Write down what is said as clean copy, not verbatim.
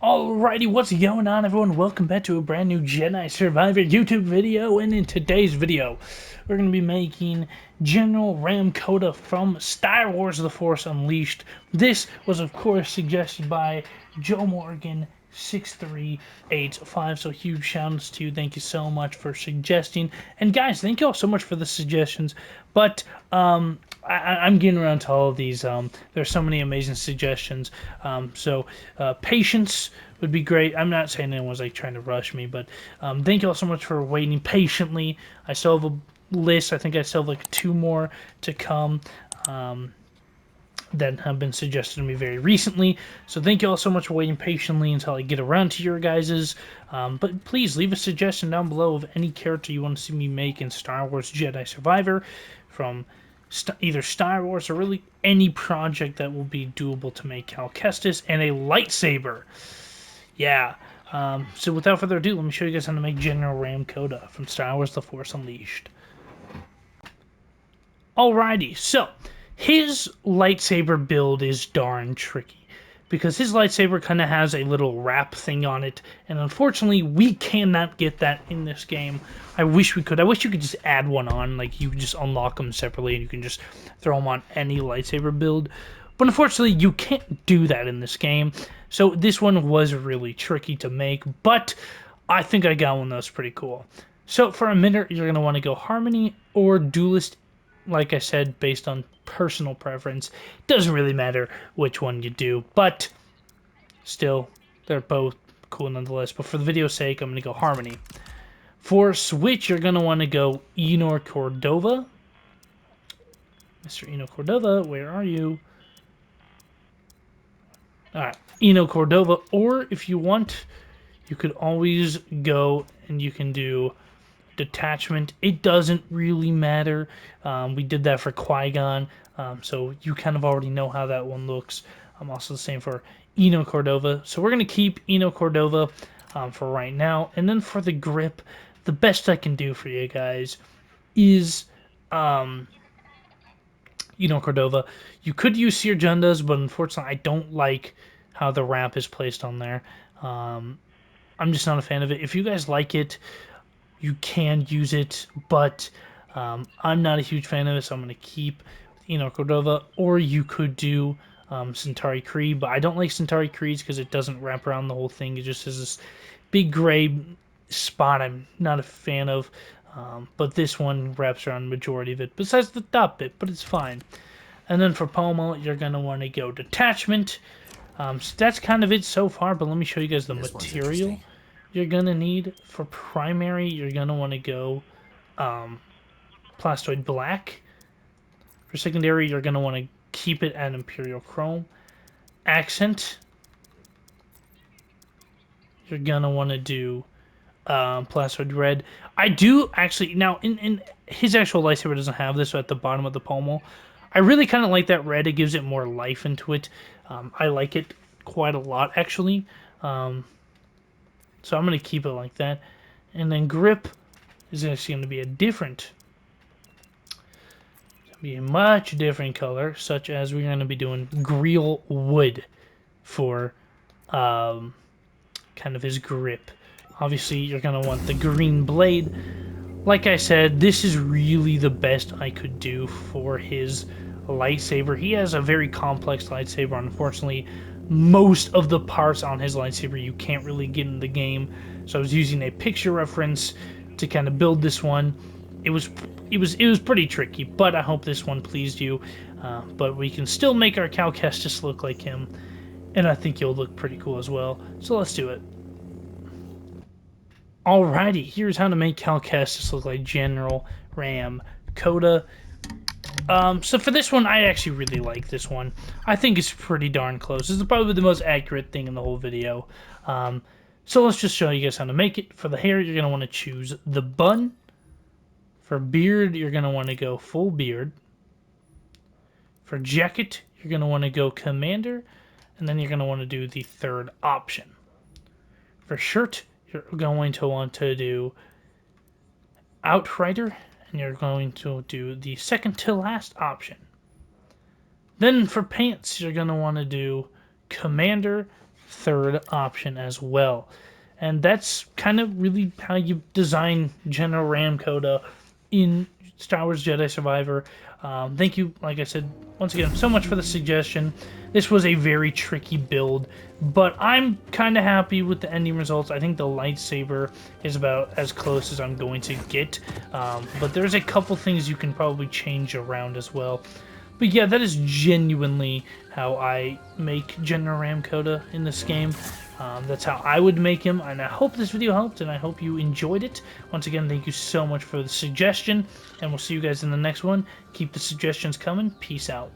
Alrighty, what's going on, everyone? Welcome back to a brand new Jedi Survivor YouTube video, and in today's video, we're going to be making General Rahm Kota from Star Wars The Force Unleashed. This was, of course, suggested by Joe Morgan 6385, so huge shout-outs to you. Thank you so much for suggesting. And guys, thank you all so much for the suggestions, but I'm getting around to all of these. There's so many amazing suggestions. Patience would be great. I'm not saying anyone's like trying to rush me, but thank you all so much for waiting patiently. I still have a list. I think I still have like 2 more to come. That have been suggested to me very recently. So thank you all so much for waiting patiently until I get around to your guys's. But please leave a suggestion down below of any character you want to see me make in Star Wars Jedi Survivor, from either Star Wars or really any project that will be doable to make Cal Kestis and a lightsaber. Yeah. So without further ado, let me show you guys how to make General Rahm Kota from Star Wars The Force Unleashed. Alrighty, so his lightsaber build is darn tricky because his lightsaber kind of has a little wrap thing on it, and unfortunately we cannot get that in this game. I wish we could. I wish you could just add one on, like you could just unlock them separately and you can just throw them on any lightsaber build. But unfortunately you can't do that in this game, so this one was really tricky to make, but I think I got one that was pretty cool. So for a minute, you're going to want to go Harmony or Duelist. Like I said, based on personal preference. Doesn't really matter which one you do, but still, they're both cool nonetheless. But for the video's sake, I'm going to go Harmony. For Switch, you're going to want to go Enor Cordova. Mr. Enor Cordova, where are you? Alright, Enor Cordova, or if you want, you could always go and you can do Detachment. It doesn't really matter. We did that for Qui-Gon, so you kind of already know how that one looks. Also the same for Enor Cordova. So we're going to keep Enor Cordova for right now. And then for the grip, the best I can do for you guys is Enor Cordova. You could use Seer Jundas, but unfortunately I don't like how the wrap is placed on there. I'm just not a fan of it. If you guys like it, you can use it, but I'm not a huge fan of it, so I'm going to keep Enor Cordova. Or you could do Centauri Creed, but I don't like Centauri Creeds because it doesn't wrap around the whole thing. It just has this big gray spot I'm not a fan of, but this one wraps around the majority of it, besides the top bit, but it's fine. And then for Pomo, you're going to want to go Detachment. So that's kind of it so far, but let me show you guys the material you're going to need. For primary, you're going to want to go Plastoid Black. For secondary, you're going to want to keep it at Imperial Chrome. Accent, you're going to want to do Plastoid Red. I do actually, now in his actual lightsaber doesn't have this, so at the bottom of the pommel, I really kind of like that red. It gives it more life into it. I like it quite a lot, actually. So I'm going to keep it like that. And then grip is actually going to be a different, a much different color, such as we're going to be doing Greel Wood for kind of his grip. Obviously, you're going to want the green blade. Like I said, this is really the best I could do for his lightsaber. He has a very complex lightsaber, unfortunately. Most of the parts on his lightsaber you can't really get in the game, so I was using a picture reference to kind of build this one. It was pretty tricky, but I hope this one pleased you. But we can still make our Cal Kestis look like him, and I think you'll look pretty cool as well. So let's do it. Alrighty, here's how to make Cal Kestis look like General Rahm Kota. So for this one, I actually really like this one. I think it's pretty darn close. This is probably the most accurate thing in the whole video. So let's just show you guys how to make it. For the hair, you're going to want to choose the bun. For beard, you're going to want to go full beard. For jacket, you're going to want to go commander. And then you're going to want to do the third option. For shirt, you're going to want to do outrider. And you're going to do the second to last option. Then for pants, you're going to want to do commander, third option as well. And that's kind of really how you design General Ram Kota in Star Wars Jedi Survivor. Thank you, like I said, once again, so much for the suggestion. This was a very tricky build, but I'm kind of happy with the ending results. I think the lightsaber is about as close as I'm going to get, but there's a couple things you can probably change around as well. But yeah, that is genuinely how I make General Ram Kota in this game. That's how I would make him, and I hope this video helped, and I hope you enjoyed it. Once again, thank you so much for the suggestion, and we'll see you guys in the next one. Keep the suggestions coming. Peace out.